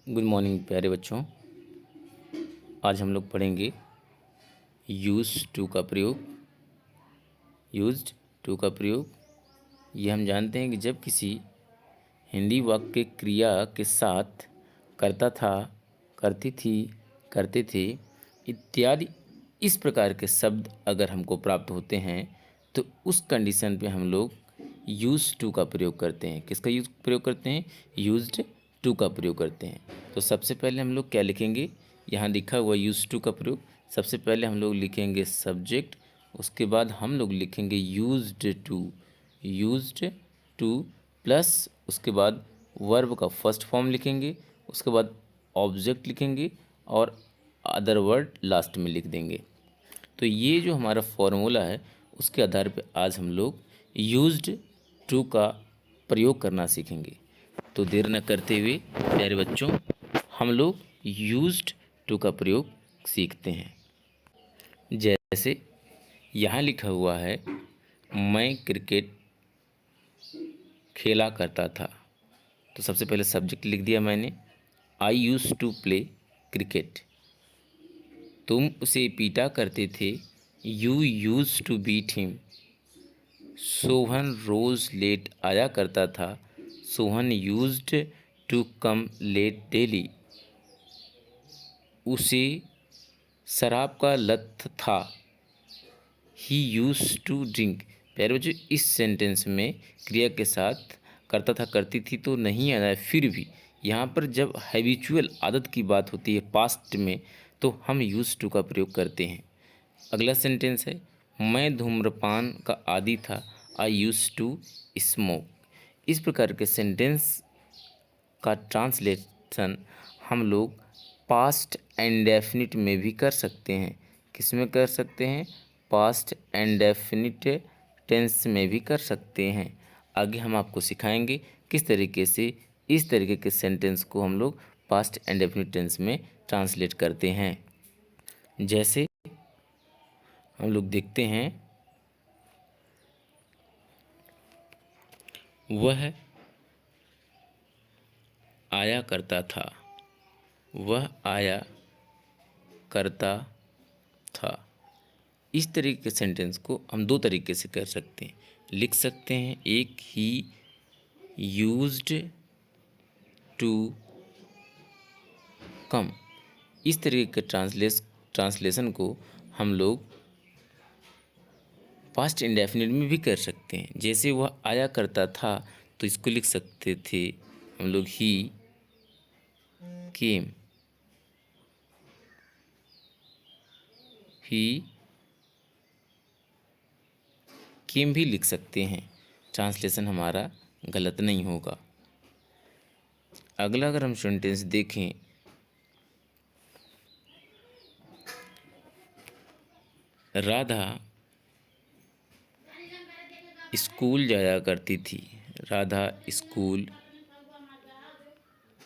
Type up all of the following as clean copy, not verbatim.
Good morning प्यारे बच्चों। आज हम लोग पढ़ेंगे यूज टू का प्रयोग। यूज्ड टू का प्रयोग ये हम जानते हैं कि जब किसी हिंदी वाक्य क्रिया के साथ करता था, करती थी, करते थे इत्यादि इस प्रकार के शब्द अगर हमको प्राप्त होते हैं तो उस कंडीशन पे हम लोग यूज टू का प्रयोग करते हैं। किसका यूज प्रयोग करते हैं? यूज्ड टू का प्रयोग करते हैं। तो सबसे पहले हम लोग क्या लिखेंगे? यहाँ लिखा हुआ यूज टू का प्रयोग। सबसे पहले हम लोग लिखेंगे सब्जेक्ट, उसके बाद हम लोग लिखेंगे used to. Used to plus उसके बाद वर्ब का फर्स्ट फॉर्म लिखेंगे, उसके बाद ऑब्जेक्ट लिखेंगे और अदर वर्ड लास्ट में लिख देंगे। तो ये जो हमारा फॉर्मूला है उसके आधार पे आज हम लोग यूज्ड टू का प्रयोग करना सीखेंगे। तो देर न करते हुए प्यारे बच्चों हम लोग यूज्ड टू का प्रयोग सीखते हैं। जैसे यहाँ लिखा हुआ है मैं क्रिकेट खेला करता था। तो सबसे पहले सब्जेक्ट लिख दिया मैंने, I use to play cricket. तुम उसे पीटा करते थे, you use to beat him. Sohan रोज़ लेट आया करता था, Sohan used to come late daily. उसे शराब का लत था, ही यूज टू ड्रिंक। प्यारे बच्चों इस सेंटेंस में क्रिया के साथ करता था, करती थी तो नहीं आ रहा है, फिर भी यहाँ पर जब हैबिचुअल आदत की बात होती है पास्ट में तो हम यूज टू का प्रयोग करते हैं। अगला सेंटेंस है मैं धूम्रपान का आदी था, आई यूज टू स्मोक। इस प्रकार के सेंटेंस का ट्रांसलेशन हम लोग पास्ट इंडेफिनिट में भी कर सकते हैं। किस में कर सकते हैं? पास्ट इंडेफिनिट टेंस में भी कर सकते हैं। आगे हम आपको सिखाएंगे किस तरीके से इस तरीके के सेंटेंस को हम लोग पास्ट इंडेफिनिट टेंस में ट्रांसलेट करते हैं। जैसे हम लोग देखते हैं वह आया करता था, वह आया करता था। इस तरीके के सेंटेंस को हम दो तरीके से कर सकते हैं, लिख सकते हैं। एक ही यूज्ड टू कम, इस तरीके के ट्रांसलेशन को हम लोग पास्ट इंडेफिनिट में भी कर सकते हैं। जैसे वह आया करता था तो इसको लिख सकते थे हम लोग ही केम, ही केम भी लिख सकते हैं। ट्रांसलेशन हमारा गलत नहीं होगा। अगला अगर हम सेंटेंस देखें, राधा स्कूल जाया करती थी, राधा स्कूल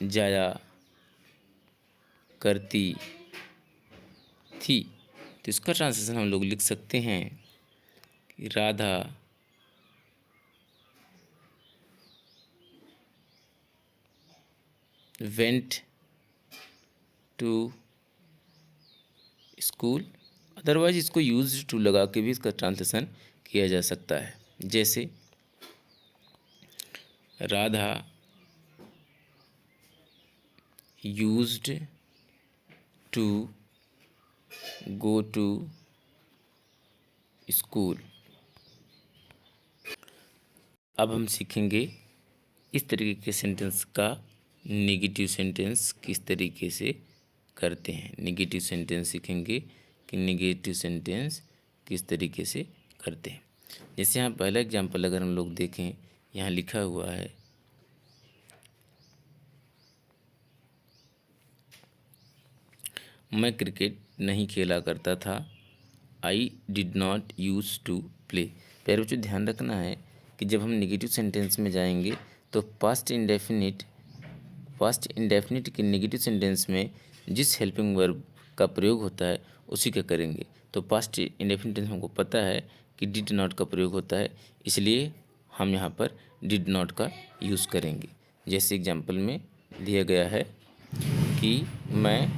जाया करती थी। तो इसका ट्रांसलेशन हम लोग लिख सकते हैं कि Radha went to school. Otherwise इसको यूज टू लगा के भी इसका ट्रांसलेशन किया जा सकता है। जैसे Radha used to go to school. अब हम सीखेंगे इस तरीके के सेंटेंस का नेगेटिव सेंटेंस किस तरीके से करते हैं। नेगेटिव सेंटेंस सीखेंगे कि नेगेटिव सेंटेंस किस तरीके से करते हैं। जैसे यहाँ पहला एग्जांपल अगर हम लोग देखें, यहाँ लिखा हुआ है मैं क्रिकेट नहीं खेला करता था, I did not use to play. प्यारे बच्चों ध्यान रखना है कि जब हम नेगेटिव सेंटेंस में जाएंगे तो पास्ट इंडेफिनिट के नेगेटिव सेंटेंस में जिस हेल्पिंग वर्ब का प्रयोग होता है उसी का करेंगे। तो पास्ट इंडेफिनिट टेंस हमको पता है कि डिड नॉट का प्रयोग होता है, इसलिए हम यहाँ पर डिड नॉट का यूज़ करेंगे। जैसे एग्जांपल में दिया गया है कि मैं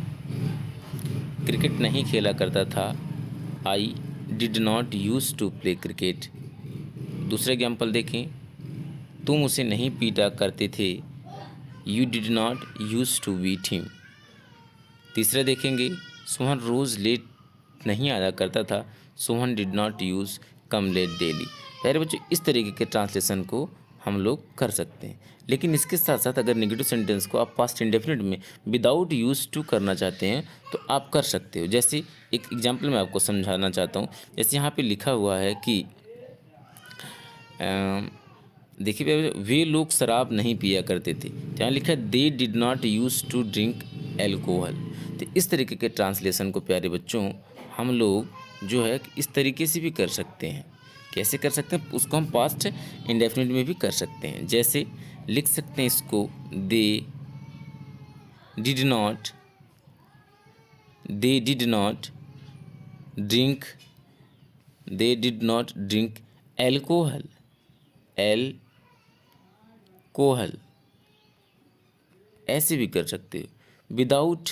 क्रिकेट नहीं खेला करता था। I did not use to play cricket. दूसरा एग्जाम्पल देखें, तुम उसे नहीं पीटा करते थे। You did not use to beat him. तीसरा देखेंगे, सोहन रोज़ लेट नहीं आया करता था। Sohan did not use come late daily. प्यारे बच्चों, इस तरीके के ट्रांसलेशन को हम लोग कर सकते हैं। लेकिन इसके साथ साथ अगर नेगेटिव सेंटेंस को आप पास्ट इंडेफिनिट में विदाउट यूज टू करना चाहते हैं तो आप कर सकते हो। जैसे एक एग्जांपल मैं आपको समझाना चाहता हूँ। जैसे यहाँ पे लिखा हुआ है कि देखिए भैया, वे लोग शराब नहीं पिया करते थे। तो यहाँ लिखा है they did not use to drink alcohol. तो इस तरीके के ट्रांसलेशन को प्यारे बच्चों हम लोग जो है इस तरीके से भी कर सकते हैं। कैसे कर सकते हैं, उसको हम पास्ट इंडेफिनिट में भी कर सकते हैं। जैसे लिख सकते हैं इसको, दे डिड नॉट ड्रिंक एल्कोहल। ऐसे भी कर सकते हो विदाउट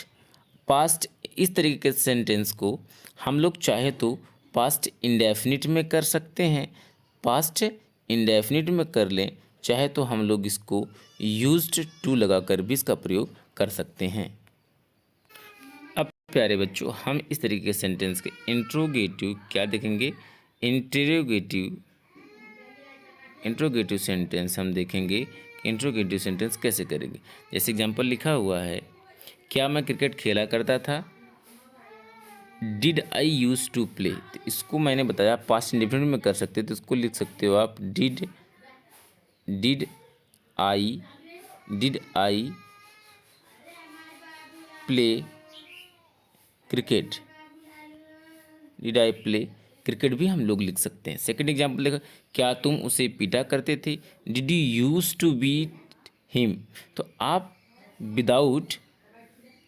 पास्ट। इस तरीके के सेंटेंस को हम लोग चाहे तो पास्ट इंडेफिनिट में कर सकते हैं, पास्ट इंडेफिनिट में कर लें, चाहे तो हम लोग इसको यूज्ड टू लगाकर भी इसका प्रयोग कर सकते हैं। अब प्यारे बच्चों, हम इस तरीके के सेंटेंस के इंट्रोगेटिव क्या देखेंगे, इंट्रोगेटिव सेंटेंस हम देखेंगे। इंट्रोगेटिव सेंटेंस कैसे करेंगे। जैसे एग्जांपल लिखा हुआ है, क्या मैं क्रिकेट खेला करता था। Did I use to play. तो इसको मैंने बताया पास्ट इंडेफिनिट में कर सकते हो, तो इसको लिख सकते हो आप, did I play cricket. Did I play cricket भी हम लोग लिख सकते हैं। सेकंड एग्जांपल देखो, क्या तुम उसे पीटा करते थे। Did you use to beat him. तो आप विदाउट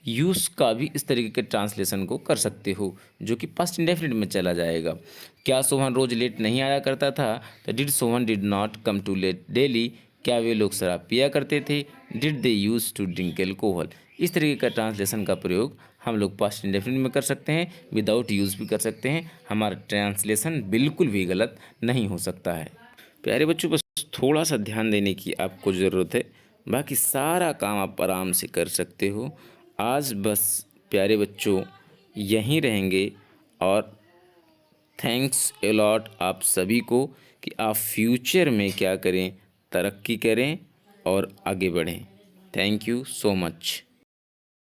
यूज का भी इस तरीके के ट्रांसलेशन को कर सकते हो, जो कि पास्ट इंडेफिनिट में चला जाएगा। क्या सोहन रोज लेट नहीं आया करता था। तो did Sohan did not come to late daily. क्या वे लोग शराब पिया करते थे। Did they use to drink alcohol. इस तरीके का ट्रांसलेशन का प्रयोग हम लोग पास्ट इंडेफिनिट में कर सकते हैं, विदाउट यूज़ भी कर सकते हैं। हमारा ट्रांसलेशन बिल्कुल भी गलत नहीं हो सकता है। प्यारे बच्चों, बस थोड़ा सा ध्यान देने की आपको ज़रूरत है, बाकी सारा काम आप आराम से कर सकते हो। आज बस प्यारे बच्चों यहीं रहेंगे, और थैंक्स ए लॉट आप सभी को कि आप फ्यूचर में क्या करें, तरक्की करें और आगे बढ़ें। Thank you so much.